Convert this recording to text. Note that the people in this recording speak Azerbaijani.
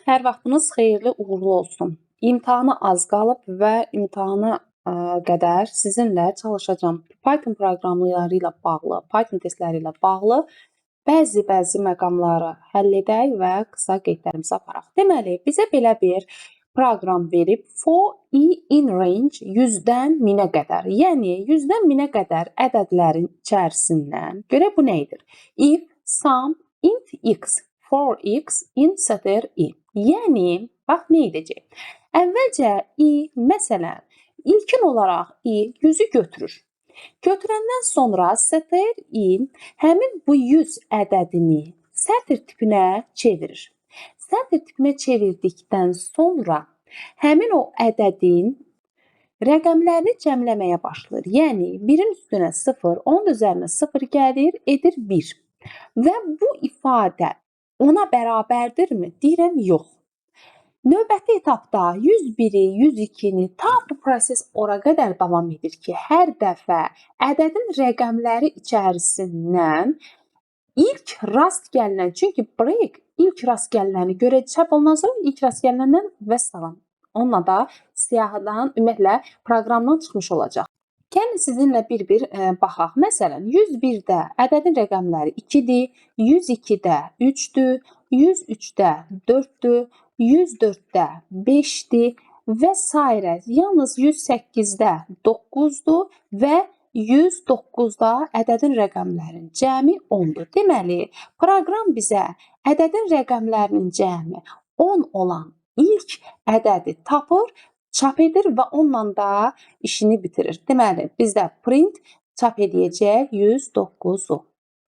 Hər vaxtınız xeyirli, uğurlu olsun. İmtahana az qalıb və imtahana qədər sizinlə çalışacağam. Python proqramları ilə bağlı, Python testləri ilə bağlı bəzi məqamları həll edək və qısa qeydlərimizi aparaq. Deməli, bizə belə bir proqram verib for I in range 100-dən 1000-ə qədər. Yəni 100-dən 1000-ə qədər ədədlərin içərisindən görək bu nə edir? If sum int x for x in sətir I. Yəni bax nə edəcək? Əvvəlcə I, məsələn, ilkin olaraq I 100-ü götürür. Götürəndən sonra sətir I həmin bu 100 ədədini sətir tipinə çevirir. Sətir tipinə çevirdikdən sonra həmin o ədədin rəqəmlərini cəmləməyə başlayır. Yəni 1-in üstünə 0, onun üzərinə 0 gəlir, edir 1. Və bu ifadə ona bərabərdirmi? Deyirəm, yox. Növbəti etapda 101-i, 102-ni bu proses ora qədər davam edir ki, hər dəfə ədədin rəqəmləri içərisindən ilk rast gəlinən, çünki break ilk rast gəlinəni görəcək, çap olunan sonra ilk rast gəlinəndən vəssalam. Onunla da siyahıdan, ümumiyyətlə proqramdan çıxmış olacaq. Gəlin sizinlə bir-bir baxaq. Məsələn, 101-də ədədin rəqəmləri 2-dir, 102-də 3-dür, 103-də 4-dür, 104-də 5-dir və s. Yalnız 108-də 9-dur və 109-da ədədin rəqəmlərinin cəmi 10-dur. Deməli, proqram bizə ədədin rəqəmlərinin cəmi 10 olan ilk ədədi tapır, çap edir və onunla da işini bitirir. Deməli, bizdə print çap edəcək 109-u.